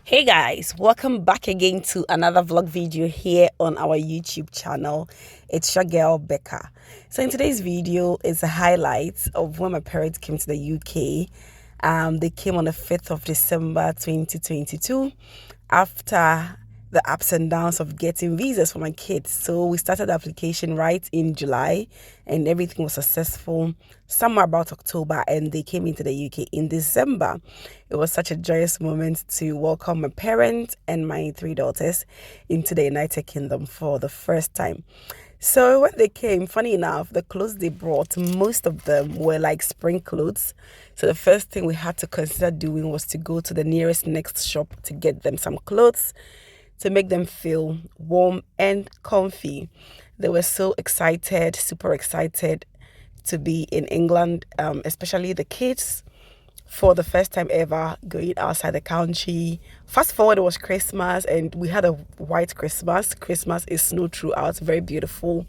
Hey guys, welcome back again to another vlog video here on our YouTube channel. It's your girl Becca. So in today's video is a highlight of when my parents came to the UK. They came on the 5th of December 2022 after the ups and downs of getting visas for my kids. So we started the application right in July and everything was successful somewhere about October, and they came into the UK in December. It was such a joyous moment to welcome my parents and my three daughters into the United Kingdom for the first time. So when they came, funny enough, the clothes they brought, most of them were like spring clothes. So the first thing we had to consider doing was to go to the nearest next shop to get them some clothes to make them feel warm and comfy. They were so excited, super excited to be in England, especially the kids, for the first time ever going outside the country. Fast forward, it was Christmas and we had a white Christmas. Christmas is snow throughout, very beautiful.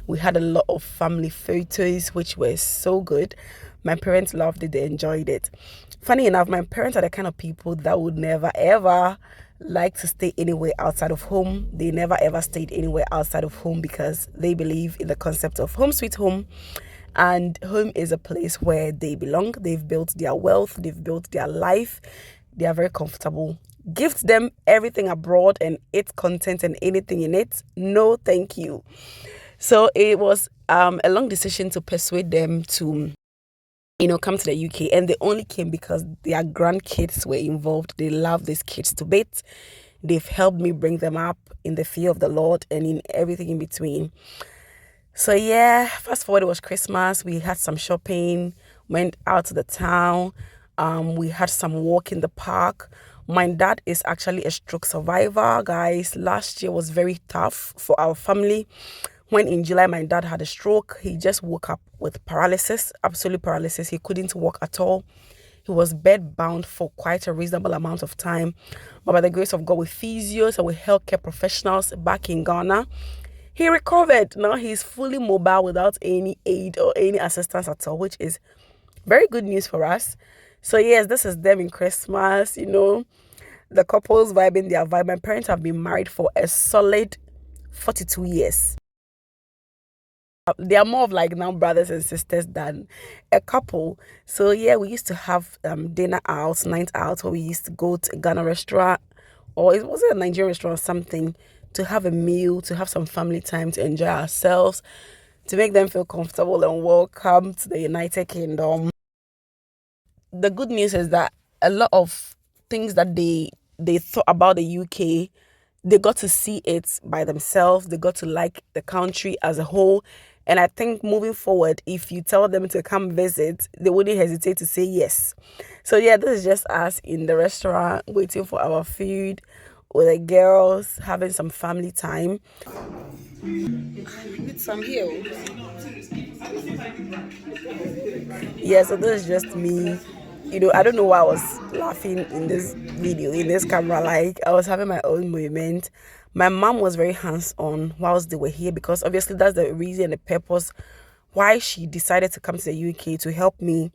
We had a lot of family photos, which were so good. My parents loved it, they enjoyed it. Funny enough, my parents are the kind of people that would never ever like to stay anywhere outside of home. They never ever stayed anywhere outside of home because they believe in the concept of home sweet home. And home is a place where they belong. They've built their wealth, they've built their life, they are very comfortable. Gift them everything abroad and its content and anything in it. No, thank you. So it was a long decision to persuade them to come to the UK, and they only came because their grandkids were involved. They love these kids to bits. They've helped me bring them up in the fear of the Lord and in everything in between. So yeah, fast forward, it was Christmas. We had some shopping, went out to the town. We had some walk in the park. My dad is actually a stroke survivor, guys. Last year was very tough for our family. When in July my dad had a stroke, he just woke up with paralysis, absolute paralysis. He couldn't walk at all. He was bed bound for quite a reasonable amount of time. But by the grace of God, with physios and with healthcare professionals back in Ghana, he recovered. Now he's fully mobile without any aid or any assistance at all, which is very good news for us. So yes, this is them in Christmas, the couples vibing their vibe. My parents have been married for a solid 42 years. They are more of like now brothers and sisters than a couple. So yeah, we used to have dinner out, night out, where we used to go to a Ghana restaurant, or it was a Nigerian restaurant or something, to have a meal, to have some family time, to enjoy ourselves, to make them feel comfortable and welcome to the United Kingdom. The good news is that a lot of things that they thought about the UK, they got to see it by themselves. They got to like the country as a whole. And I think moving forward, if you tell them to come visit, they wouldn't hesitate to say yes. So yeah, this is just us in the restaurant waiting for our food with the girls, having some family time. With some heels. Yeah, so this is just me. I don't know why I was laughing in this video, in this camera. Like, I was having my own moment. My mom was very hands-on whilst they were here, because obviously that's the reason and the purpose why she decided to come to the UK, to help me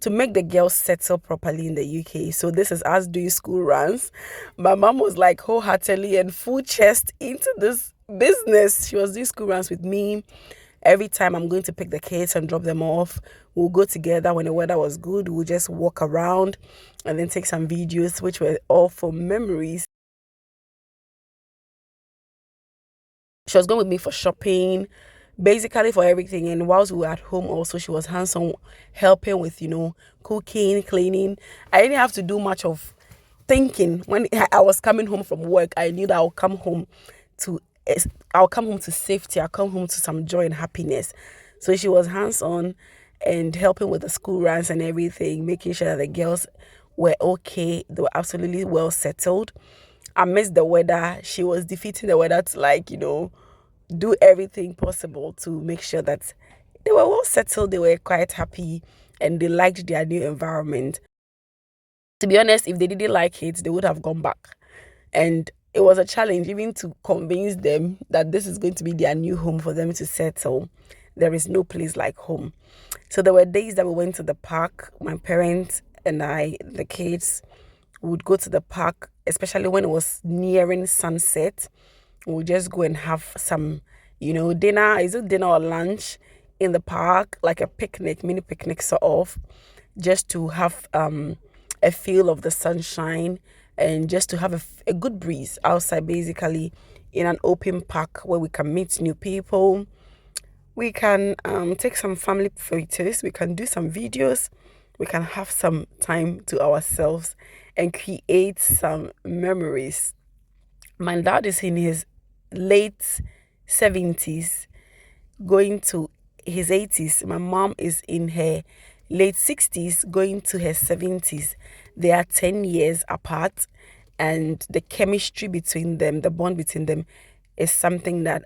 to make the girls settle properly in the UK. So this is us doing school runs. My mom was like wholeheartedly and full chest into this business. She was doing school runs with me. Every time I'm going to pick the kids and drop them off, we'll go together. When the weather was good, we'll just walk around and then take some videos, which were all for memories. She was going with me for shopping, basically for everything. And whilst we were at home also, she was hands-on, helping with, cooking, cleaning. I didn't have to do much of thinking. When I was coming home from work, I knew that to I'll come home to safety. I'll come home to some joy and happiness. So she was hands-on and helping with the school runs and everything, making sure that the girls were okay. They were absolutely well settled. Amidst the weather, she was defeating the weather to do everything possible to make sure that they were well settled, they were quite happy, and they liked their new environment. To be honest, if they didn't like it, they would have gone back. And it was a challenge even to convince them that this is going to be their new home for them to settle. There is no place like home. So there were days that we went to the park, my parents and I, the kids, would go to the park especially when it was nearing sunset. We'll just go and have some, dinner. Is it dinner or lunch in the park, like a picnic, mini picnic sort of, just to have a feel of the sunshine and just to have a good breeze outside, basically in an open park where we can meet new people. We can take some family photos, we can do some videos, we can have some time to ourselves and create some memories. My dad is in his late 70s, going to his 80s. My mom is in her late 60s, going to her 70s. They are 10 years apart, and the chemistry between them, the bond between them, is something that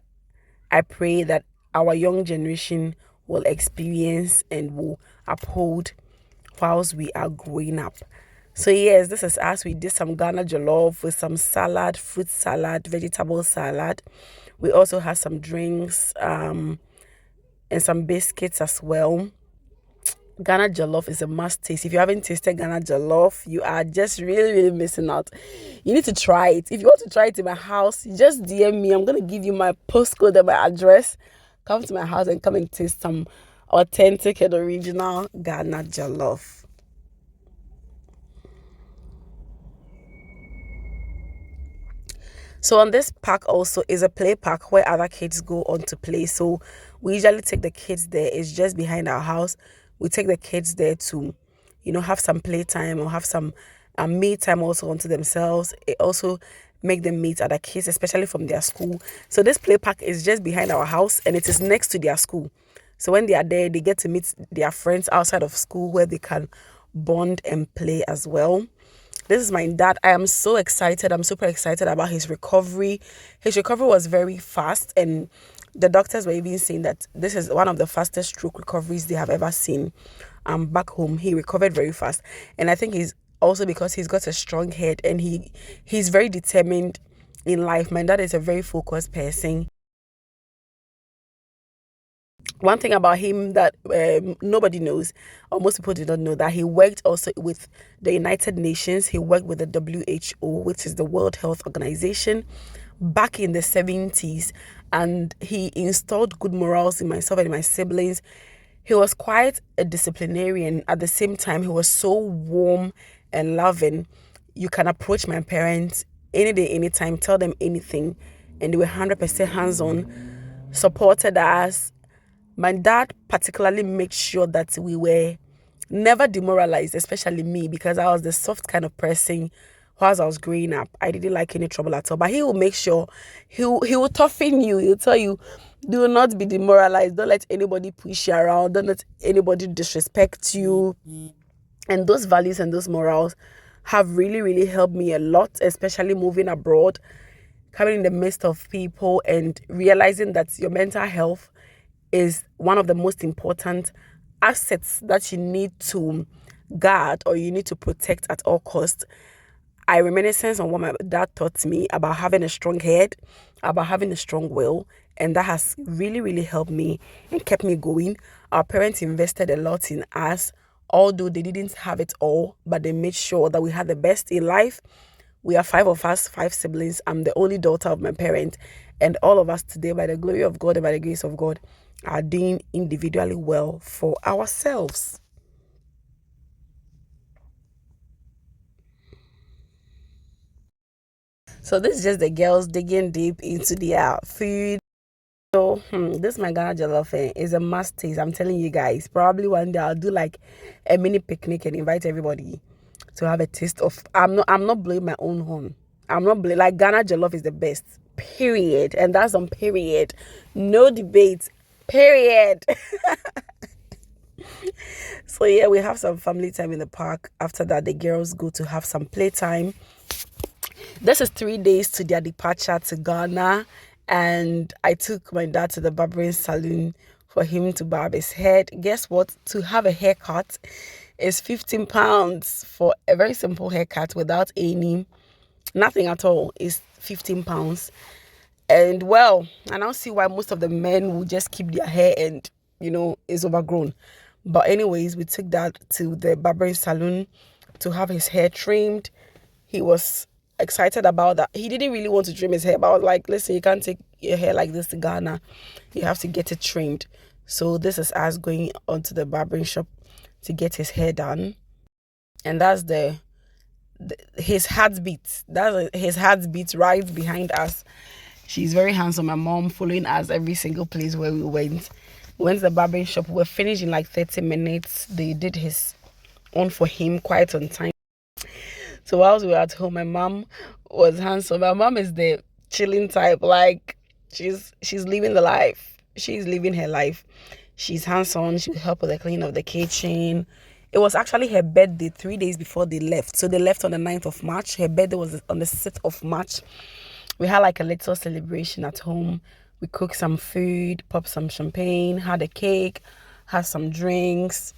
I pray that our young generation will experience and will uphold whilst we are growing up. So yes, this is us. We did some Ghana jollof with some salad, fruit salad, vegetable salad. We also had some drinks and some biscuits as well. Ghana jollof is a must taste. If you haven't tasted Ghana jollof, you are just really, really missing out. You need to try it. If you want to try it in my house, just DM me. I'm going to give you my postcode and my address. Come to my house and come and taste some authentic and original Ghana jollof. So on this park also is a play park where other kids go on to play. So we usually take the kids there. It's just behind our house. We take the kids there to, have some playtime or have some me time also onto themselves. It also make them meet other kids, especially from their school. So this play park is just behind our house and it is next to their school. So when they are there, they get to meet their friends outside of school where they can bond and play as well. This is my dad. I am so excited. I'm super excited about his recovery. His recovery was very fast, and the doctors were even saying that this is one of the fastest stroke recoveries they have ever seen. Back home, he recovered very fast, and I think he's also because he's got a strong head and he's very determined in life. My dad is a very focused person. One thing about him that nobody knows, or most people do not know, that he worked also with the United Nations. He worked with the WHO, which is the World Health Organization, back in the 70s, and he installed good morals in myself and my siblings. He was quite a disciplinarian. At the same time, he was so warm and loving. You can approach my parents any day, anytime, tell them anything, and they were 100% hands-on, supported us. My dad particularly made sure that we were never demoralized, especially me, because I was the soft kind of person whilst I was growing up. I didn't like any trouble at all. But he will make sure, he will toughen you. He'll tell you, do not be demoralized. Don't let anybody push you around. Don't let anybody disrespect you. And those values and those morals have really, really helped me a lot, especially moving abroad, coming in the midst of people and realizing that your mental health is one of the most important assets that you need to guard or you need to protect at all costs. I reminiscence on what my dad taught me about having a strong head, about having a strong will, and that has really, really helped me and kept me going. Our parents invested a lot in us, although they didn't have it all, but they made sure that we had the best in life. We are 5 of us, 5 siblings. I'm the only daughter of my parents, and all of us today, by the glory of God and by the grace of God, are doing individually well for ourselves. So this is just the girls digging deep into their food. So this my Ghana jollof is a must taste. I'm telling you guys. Probably one day I'll do like a mini picnic and invite everybody to have a taste of. I'm not blowing my own horn. I'm not like Ghana jollof is the best. Period. And that's on period. No debate. Period. So yeah, we have some family time in the park. After that, the girls go to have some playtime. This is 3 days to their departure to Ghana, and I took my dad to the barbering salon for him to barb his head. Guess what? To have a haircut is £15 for a very simple haircut without nothing at all. Is £15. And well, I now see why most of the men will just keep their hair and is overgrown. But anyways, we took that to the barbering salon to have his hair trimmed. He was excited about that. He didn't really want to trim his hair, but I was like, listen, you can't take your hair like this to Ghana. You have to get it trimmed. So this is us going onto the barbering shop to get his hair done. And that's his heartbeat. That's his heartbeat right behind us. She's very handsome. My mom following us every single place where we went. We went to the barbering shop. We were finished in like 30 minutes. They did his own for him quite on time. So whilst we were at home, my mom was handsome. My mom is the chilling type. Like she's living the life. She's living her life. She's handsome. She'll help with the cleaning of the kitchen. It was actually her birthday 3 days before they left. So they left on the 9th of March. Her birthday was on the 6th of March. We had like a little celebration at home. We cooked some food, popped some champagne, had a cake, had some drinks,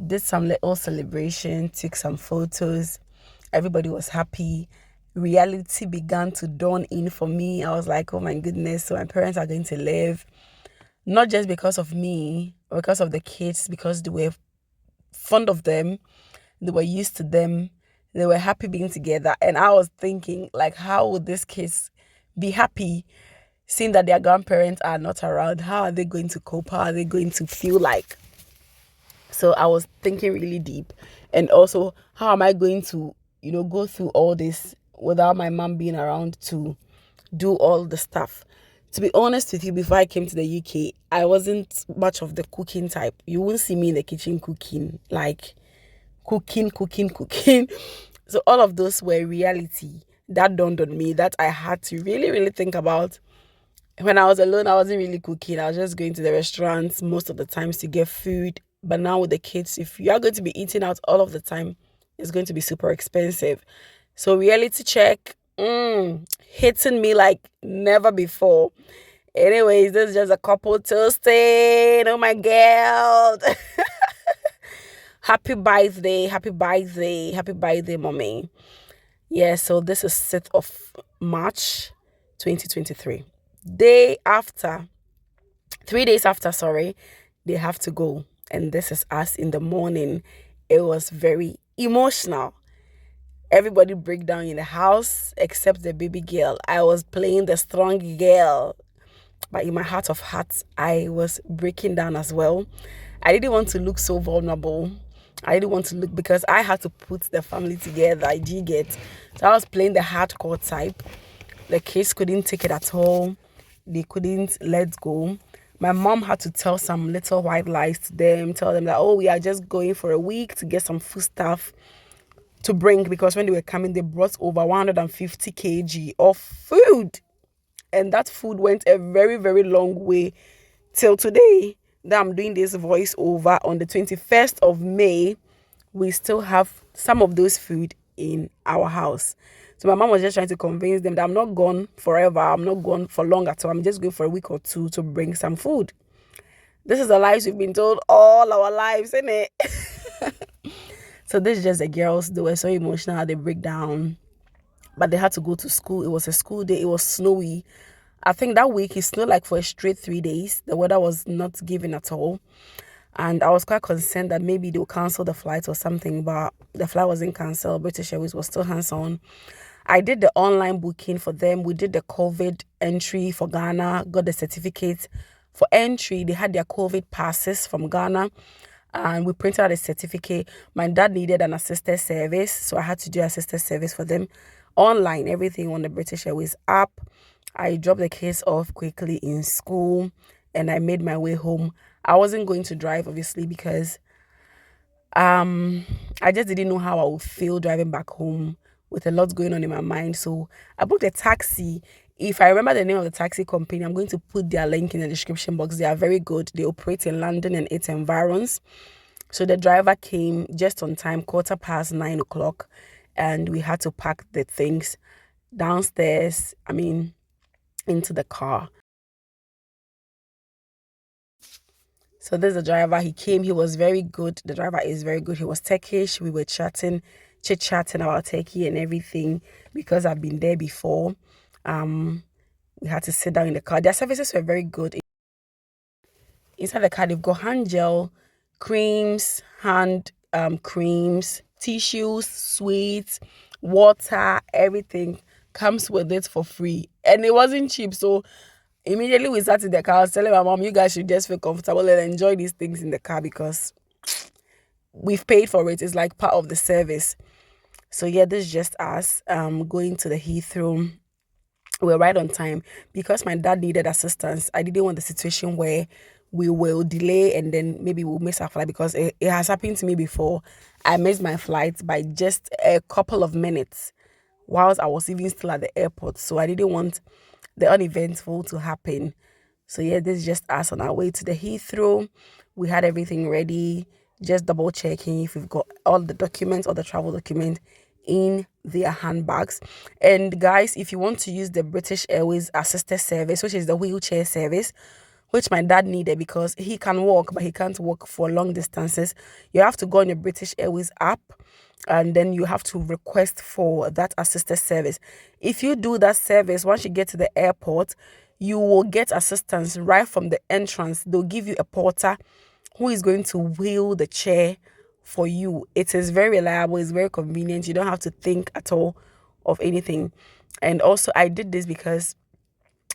did some little celebration, took some photos. Everybody was happy. Reality began to dawn in for me. I was like, oh my goodness, so my parents are going to live. Not just because of me, or because of the kids, because they were fond of them, they were used to them, they were happy being together. And I was thinking, like, how would these kids be happy seeing that their grandparents are not around? How are they going to cope? How are they going to feel like? So I was thinking really deep. And also, how am I going to, go through all this without my mom being around to do all the stuff? To be honest with you, before I came to the UK, I wasn't much of the cooking type. You won't see me in the kitchen cooking, like cooking. So all of those were reality that dawned on me that I had to really, really think about. When I was alone, I wasn't really cooking. I was just going to the restaurants most of the times to get food. But now with the kids, if you are going to be eating out all of the time, it's going to be super expensive. So reality check, hitting me like never before. Anyways, this is just a couple toasting. Oh my God. Happy birthday, mommy. Yeah, so this is 6th of March 2023. 3 days after, sorry, they have to go. And this is us in the morning. It was very emotional. Everybody break down in the house except the baby girl. I was playing the strong girl. But in my heart of hearts, I was breaking down as well. I didn't want to look so vulnerable. I didn't want to look, because I had to put the family together. I did get. So I was playing the hardcore type. The kids couldn't take it at all. They couldn't let go. My mom had to tell some little white lies to them, tell them that, oh, we are just going for a week to get some food stuff to bring, because when they were coming, they brought over 150 kg of food. And that food went a very, very long way till today that I'm doing this voiceover on the 21st of May. We still have some of those food in our house. So my mom was just trying to convince them that I'm not gone forever. I'm not gone for long at all. I'm just going for a week or two to bring some food. This is the lies we've been told all our lives, isn't it? So this is just the girls. They were so emotional. They break down. But they had to go to school. It was a school day. It was snowy. I think that week it snowed like for a straight 3 days. The weather was not giving at all. And I was quite concerned that maybe they'll cancel the flight or something. But the flight wasn't cancelled. British Airways was still hands-on. I did the online booking for them. We did the COVID entry for Ghana, got the certificate for entry. They had their COVID passes from Ghana, and we printed out a certificate. My dad needed an assisted service, so I had to do assisted service for them online, everything on the British Airways app. I dropped the kids off quickly in school, and I made my way home. I wasn't going to drive, obviously, because I just didn't know how I would feel driving back home with a lot going on in my mind. So I booked a taxi. If I remember the name of the taxi company, I'm going to put their link in the description box. They are very good. They operate in London and its environs. So the driver came just on time, 9:15, and we had to pack the things downstairs, into the car. So there's the driver. He came. He was very good. The driver is very good. He was Turkish. We were chit-chatting about Turkey and everything, because I've been there before. We had to sit down in the car. Their services were very good. Inside the car, they've got hand gel, creams, hand creams, tissues, sweets, water, everything comes with it for free. And it wasn't cheap. So immediately we sat in the car. I was telling my mom, you guys should just feel comfortable and enjoy these things in the car because we've paid for it. It's like part of the service. So yeah, this is just us going to the Heathrow. We're right on time because my dad needed assistance. I didn't want the situation where we will delay and then maybe we'll miss our flight because it has happened to me before. I missed my flight by just a couple of minutes whilst I was even still at the airport. So I didn't want the uneventful to happen. So yeah, this is just us on our way to the Heathrow. We had everything ready, just double checking if we've got all the documents or the travel document in their handbags. And guys, if you want to use the British Airways assisted service, which is the wheelchair service, which my dad needed because he can walk, but he can't walk for long distances, you have to go on your British Airways app and then you have to request for that assisted service. If you do that service, once you get to the airport, you will get assistance right from the entrance. They'll give you a porter who is going to wheel the chair for you. It is very reliable, it's very convenient. You don't have to think at all of anything. And also, I did this because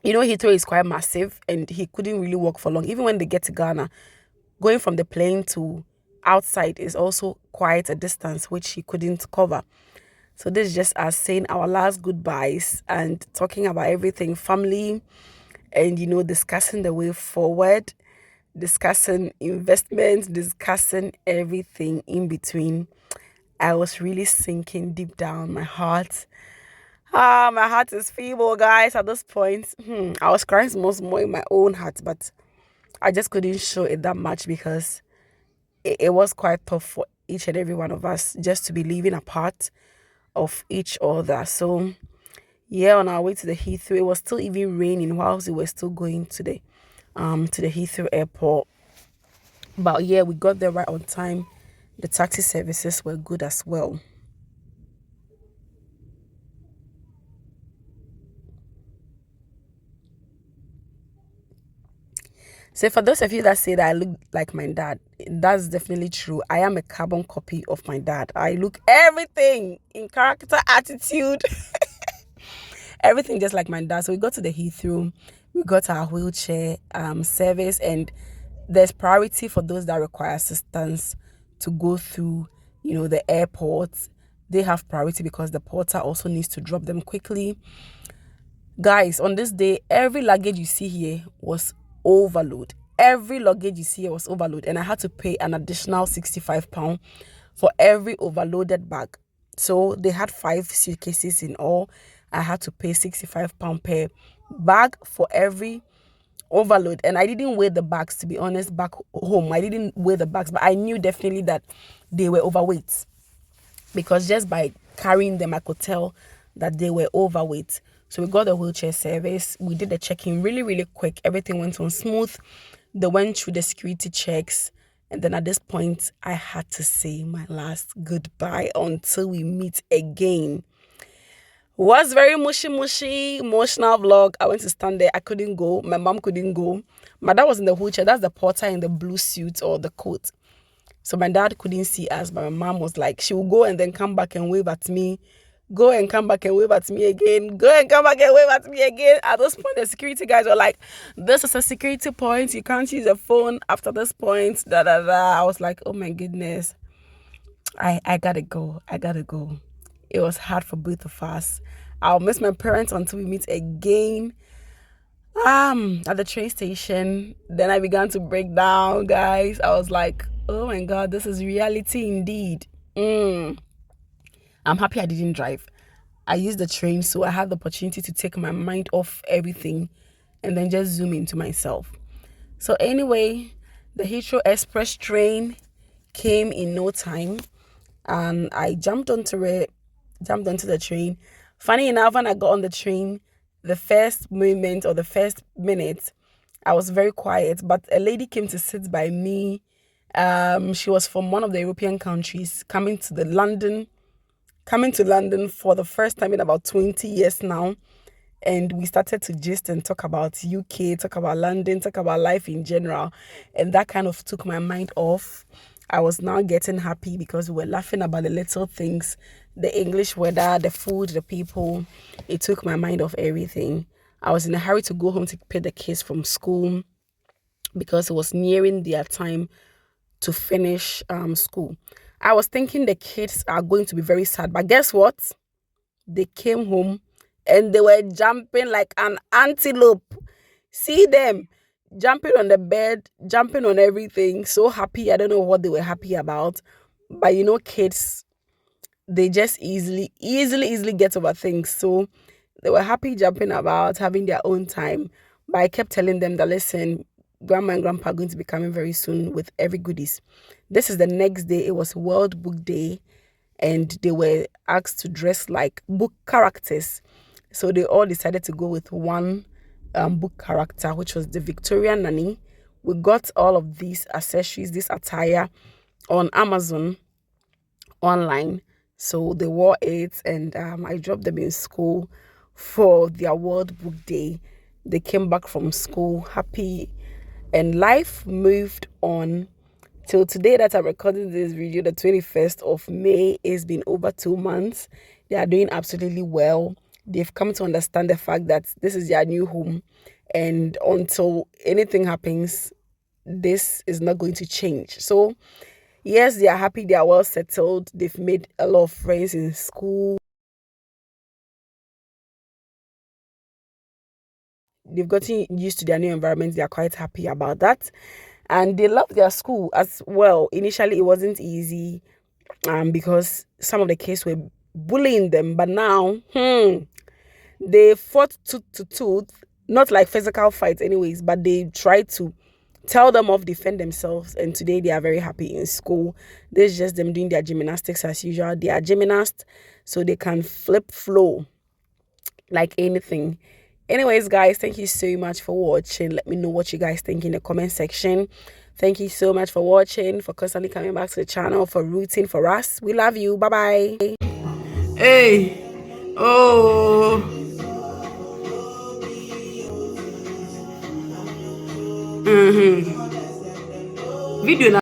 Heathrow is quite massive and he couldn't really walk for long. Even when they get to Ghana, going from the plane to outside is also quite a distance which he couldn't cover. So this is just us saying our last goodbyes and talking about everything family and discussing the way forward, discussing investments, discussing everything in between. I was really sinking deep down my heart. My heart is feeble, guys. At this point, I was crying most more in my own heart, but I just couldn't show it that much because it was quite tough for each and every one of us just to be living apart of each other. So yeah, on our way to the Heathrow, it was still even raining whilst we were still going to the Heathrow airport. But yeah, we got there right on time. The taxi services were good as well. So for those of you that say that I look like my dad, that's definitely true. I am a carbon copy of my dad. I look everything in character, attitude, everything just like my dad. So we got to the Heathrow, we got our wheelchair service, and there's priority for those that require assistance to go through, the airport. They have priority because the porter also needs to drop them quickly. Guys, on this day, every luggage you see here was overload. Every luggage you see here was overload, and I had to pay an additional £65 for every overloaded bag. So they had 5 suitcases in all. I had to pay £65 per bag for every overload. And I didn't weigh the bags, to be honest, back home. I didn't weigh the bags, but I knew definitely that they were overweight because just by carrying them, I could tell that they were overweight. So we got the wheelchair service. We did the check-in really, really quick. Everything went on smooth. They went through the security checks. And then at this point, I had to say my last goodbye until we meet again. Was very mushy, emotional vlog. I went to stand there. I couldn't go. My mom couldn't go. My dad was in the wheelchair. That's the porter in the blue suit or the coat. So my dad couldn't see us, but my mom was like, she will go and then come back and wave at me. Go and come back and wave at me again. Go and come back and wave at me again. At this point, the security guys were like, this is a security point. You can't use a phone after this point. Da, da, da. I was like, oh my goodness. I gotta go. I gotta go. It was hard for both of us. I'll miss my parents until we meet again. At the train station, then I began to break down, guys. I was like, oh my God, this is reality indeed. I'm happy I didn't drive. I used the train, so I had the opportunity to take my mind off everything and then just zoom into myself. So anyway, the Heathrow Express train came in no time, and I jumped onto the train. Funny enough, when I got on the train, the first moment or the first minute, I was very quiet, but a lady came to sit by me. She was from one of the European countries, coming to London for the first time in about 20 years now. And we started to gist and talk about UK, talk about London, talk about life in general. And that kind of took my mind off. I was now getting happy because we were laughing about the little things, the English weather, the food, the people. It took my mind off everything. I was in a hurry to go home to pick the kids from school because it was nearing their time to finish school. I was thinking the kids are going to be very sad, but guess what? They came home and they were jumping like an antelope. See them jumping on the bed, jumping on everything, so happy. I don't know what they were happy about, but kids, they just easily get over things. So they were happy jumping about, having their own time. But I kept telling them that, listen, grandma and grandpa are going to be coming very soon with every goodies. This is the next day. It was World Book Day, and they were asked to dress like book characters. So they all decided to go with one book character, which was the Victoria Nanny. We got all of these accessories, this attire on Amazon online. So they wore it, and I dropped them in school for their World Book Day. They came back from school happy, and life moved on till today that I'm recording this video, the 21st of May. It's been over 2 months. They are doing absolutely well. They've come to understand the fact that this is their new home, and until anything happens, this is not going to change. So yes, they are happy, they are well settled, they've made a lot of friends in school, they've gotten used to their new environment. They are quite happy about that, and they love their school as well. Initially it wasn't easy because some of the kids were bullying them, but now they fought tooth to tooth, not like physical fights anyways, but they tried to tell them off, defend themselves, and today they are very happy in school. This is just them doing their gymnastics as usual. They are gymnasts, so they can flip flow like anything. Anyways, guys, thank you so much for watching. Let me know what you guys think in the comment section. Thank you so much for watching, for constantly coming back to the channel, for rooting for us. We love you. Bye bye. Hey, oh, video.